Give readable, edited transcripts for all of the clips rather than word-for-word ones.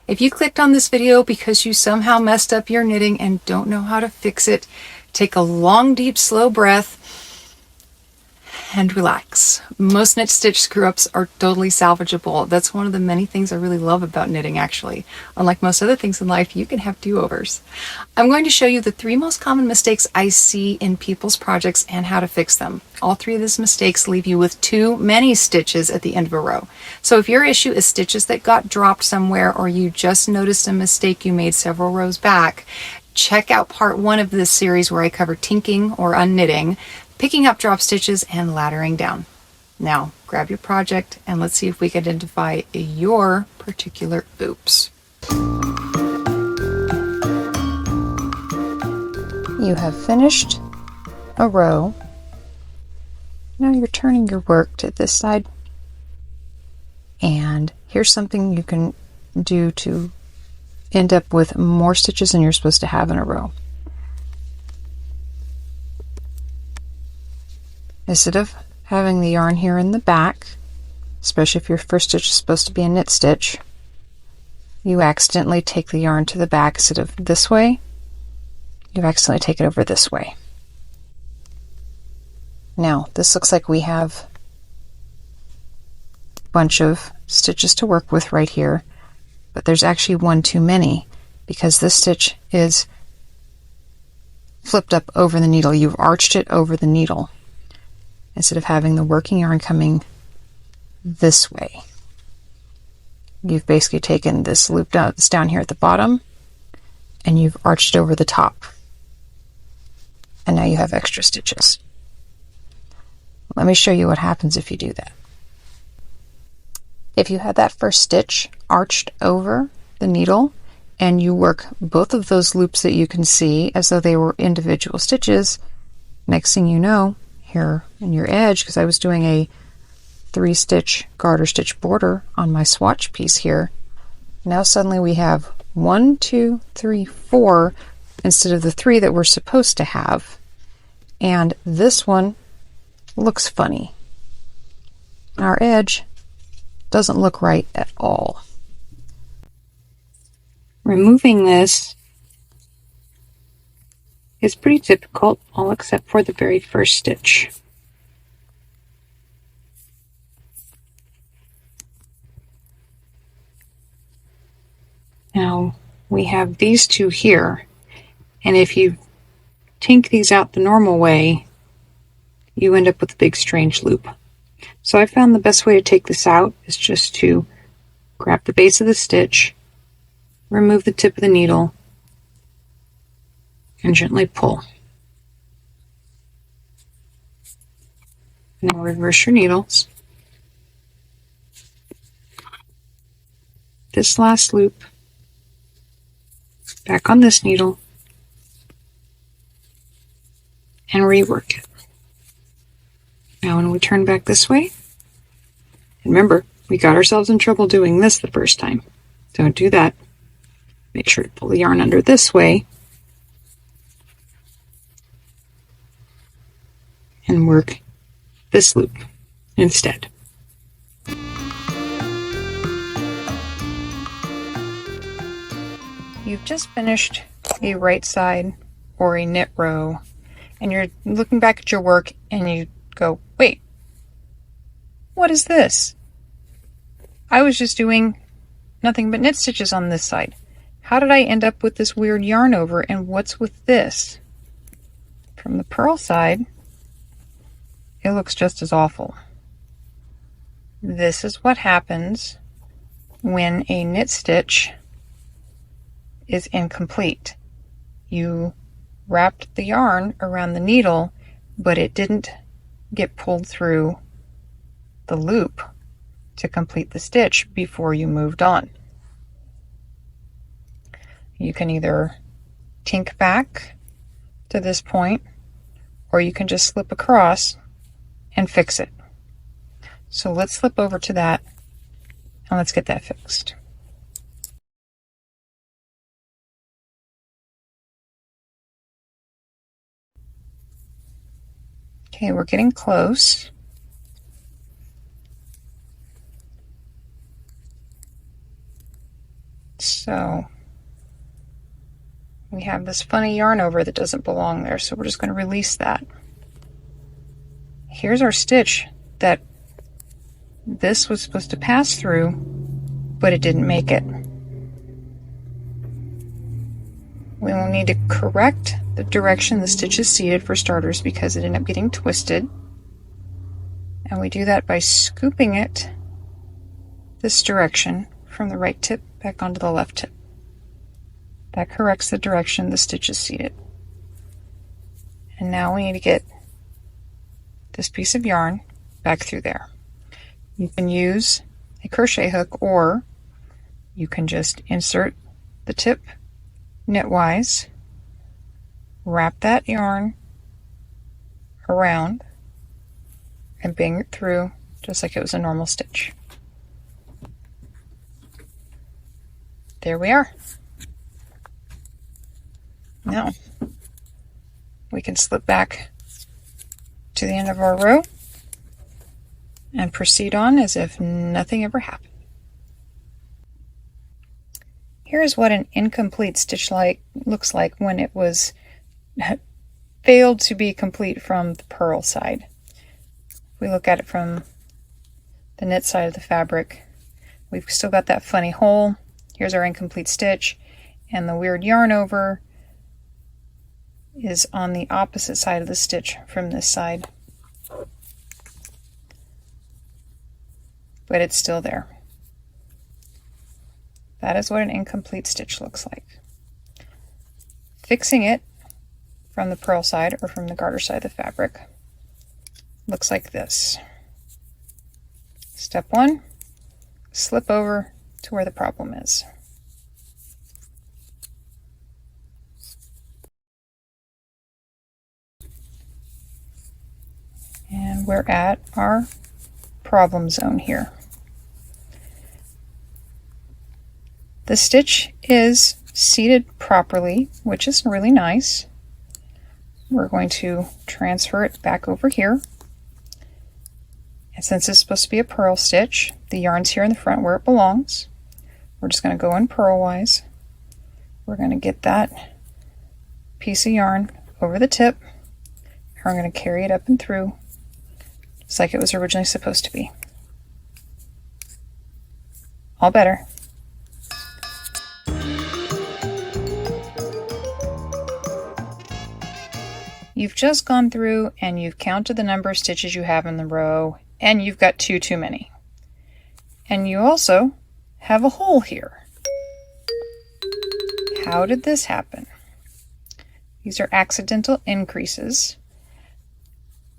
If you clicked on this video because you somehow messed up your knitting and don't know how to fix it, take a long, deep, slow breath and relax. Most knit stitch screw-ups are totally salvageable. That's one of the many things I really love about knitting, actually. Unlike most other things in life, you can have do-overs. I'm going to show you the 3 most common mistakes I see in people's projects and how to fix them. All 3 of these mistakes leave you with too many stitches at the end of a row. So if your issue is stitches that got dropped somewhere, or you just noticed a mistake you made several rows back, check out part 1 of this series where I cover tinking or unknitting, picking up drop stitches, and laddering down. Now, grab your project and let's see if we can identify your particular oops. You have finished a row. Now you're turning your work to this side. And here's something you can do to end up with more stitches than you're supposed to have in a row. Instead of having the yarn here in the back, especially if your first stitch is supposed to be a knit stitch, you accidentally take the yarn to the back. Instead of this way, you accidentally take it over this way. Now, this looks like we have a bunch of stitches to work with right here, but there's actually one too many because this stitch is flipped up over the needle. You've arched it over the needle, instead of having the working yarn coming this way. You've basically taken this loop that's down here at the bottom and you've arched it over the top. And now you have extra stitches. Let me show you what happens if you do that. If you had that first stitch arched over the needle and you work both of those loops that you can see as though they were individual stitches, next thing you know, here in your edge, because I was doing a 3-stitch garter stitch border on my swatch piece here, now suddenly we have 1, 2, 3, 4 instead of the 3 that we're supposed to have, and this one looks funny. Our edge doesn't look right at all. Removing this is pretty difficult, all except for the very first stitch. Now we have these 2 here, and if you tink these out the normal way, you end up with a big strange loop. So I found the best way to take this out is just to grab the base of the stitch, remove the tip of the needle, and gently pull. Now reverse your needles. This last loop back on this needle and rework it. Now when we turn back this way, remember, we got ourselves in trouble doing this the first time. Don't do that. Make sure to pull the yarn under this way and work this loop instead. You've just finished a right side or a knit row, and you're looking back at your work and you go, wait, what is this? I was just doing nothing but knit stitches on this side. How did I end up with this weird yarn over, and what's with this? From the purl side, it looks just as awful. This is what happens when a knit stitch is incomplete. You wrapped the yarn around the needle, but it didn't get pulled through the loop to complete the stitch before you moved on. You can either tink back to this point, or you can just slip across and fix it. So let's slip over to that and let's get that fixed. Okay, we're getting close. So we have this funny yarn over that doesn't belong there, so we're just going to release that. Here's our stitch that this was supposed to pass through, but it didn't make it. We will need to correct the direction the stitch is seated for starters because it ended up getting twisted. And we do that by scooping it this direction from the right tip back onto the left tip. That corrects the direction the stitch is seated. And now we need to get this piece of yarn back through there. You can use a crochet hook, or you can just insert the tip knitwise, wrap that yarn around, and bang it through just like it was a normal stitch. There we are. Now we can slip back to the end of our row and proceed on as if nothing ever happened. Here's what an incomplete stitch looks like when it was failed to be complete from the purl side. If we look at it from the knit side of the fabric, we've still got that funny hole. Here's our incomplete stitch, and the weird yarn over is on the opposite side of the stitch from this side. But it's still there. That is what an incomplete stitch looks like. Fixing it from the purl side or from the garter side of the fabric looks like this. Step 1, slip over to where the problem is. And we're at our problem zone here. The stitch is seated properly, which is really nice. We're going to transfer it back over here. And since it's supposed to be a purl stitch, the yarn's here in the front where it belongs. We're just going to go in purlwise. We're going to get that piece of yarn over the tip. And we're going to carry it up and through just like it was originally supposed to be. All better. You've just gone through and you've counted the number of stitches you have in the row, and you've got two too many. And you also have a hole here. How did this happen? These are accidental increases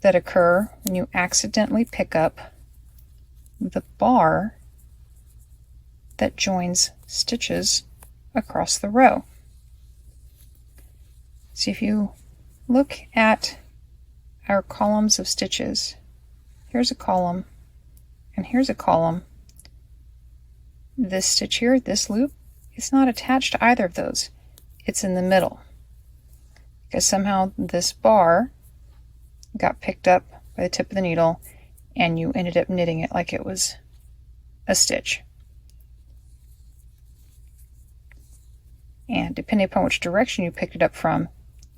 that occur when you accidentally pick up the bar that joins stitches across the row. See, if you look at our columns of stitches, here's a column and here's a column. This stitch here, this loop, it's not attached to either of those. It's in the middle because somehow this bar got picked up by the tip of the needle and you ended up knitting it like it was a stitch. And depending upon which direction you picked it up from,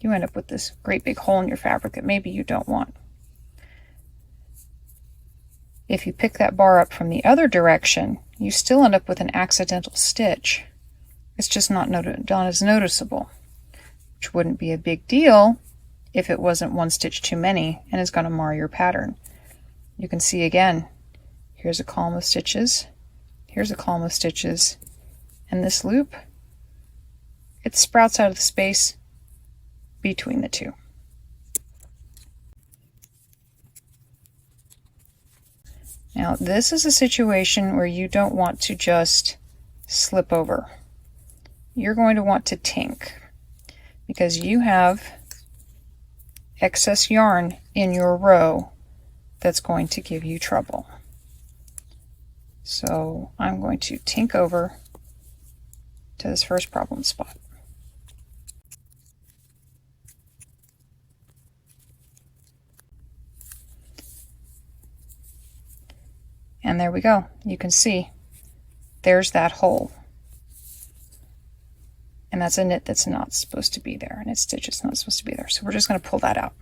you end up with this great big hole in your fabric that maybe you don't want. If you pick that bar up from the other direction, you still end up with an accidental stitch. It's just not as noticeable, which wouldn't be a big deal if it wasn't one stitch too many and is going to mar your pattern. You can see again, here's a column of stitches, here's a column of stitches, and this loop, it sprouts out of the space between the two. Now this is a situation where you don't want to just slip over. You're going to want to tink because you have excess yarn in your row that's going to give you trouble. So I'm going to tink over to this first problem spot. And there we go. You can see there's that hole. And that's a knit that's not supposed to be there, and its stitch is not supposed to be there. So we're just going to pull that out.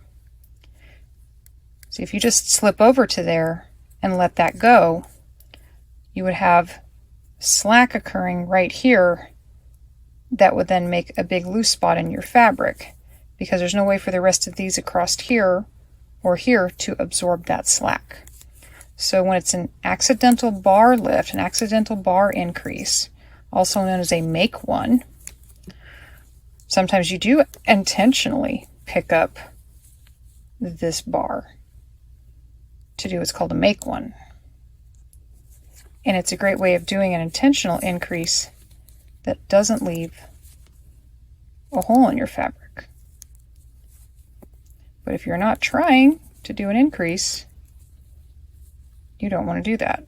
See, if you just slip over to there and let that go, you would have slack occurring right here that would then make a big loose spot in your fabric, because there's no way for the rest of these across here or here to absorb that slack. So when it's an accidental bar lift, an accidental bar increase, also known as a make one, sometimes you do intentionally pick up this bar to do what's called a make one. And it's a great way of doing an intentional increase that doesn't leave a hole in your fabric. But if you're not trying to do an increase, you don't want to do that.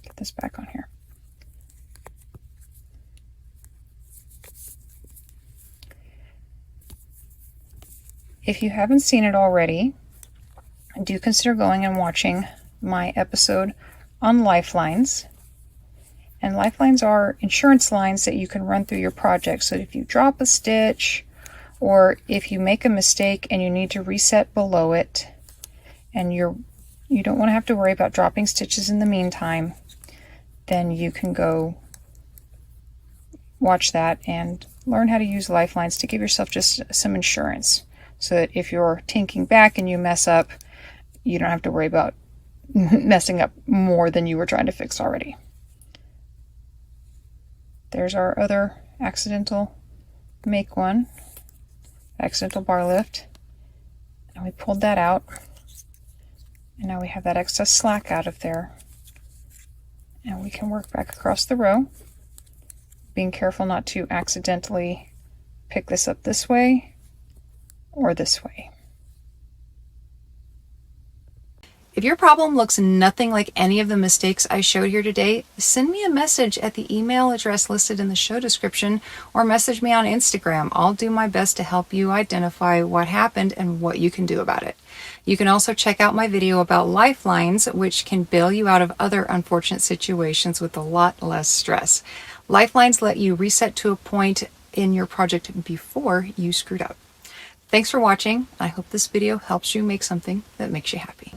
Get this back on here. If you haven't seen it already, do consider going and watching my episode on lifelines. And lifelines are insurance lines that you can run through your project. So if you drop a stitch, or if you make a mistake and you need to reset below it, and you don't want to have to worry about dropping stitches in the meantime, then you can go watch that and learn how to use lifelines to give yourself just some insurance, so that if you're tinking back and you mess up, you don't have to worry about messing up more than you were trying to fix already. There's our other accidental make one, accidental bar lift, and we pulled that out, and now we have that excess slack out of there, and we can work back across the row, being careful not to accidentally pick this up this way or this way. If your problem looks nothing like any of the mistakes I showed here today, send me a message at the email address listed in the show description, or message me on Instagram. I'll do my best to help you identify what happened and what you can do about it. You can also check out my video about lifelines, which can bail you out of other unfortunate situations with a lot less stress. Lifelines let you reset to a point in your project before you screwed up. Thanks for watching. I hope this video helps you make something that makes you happy.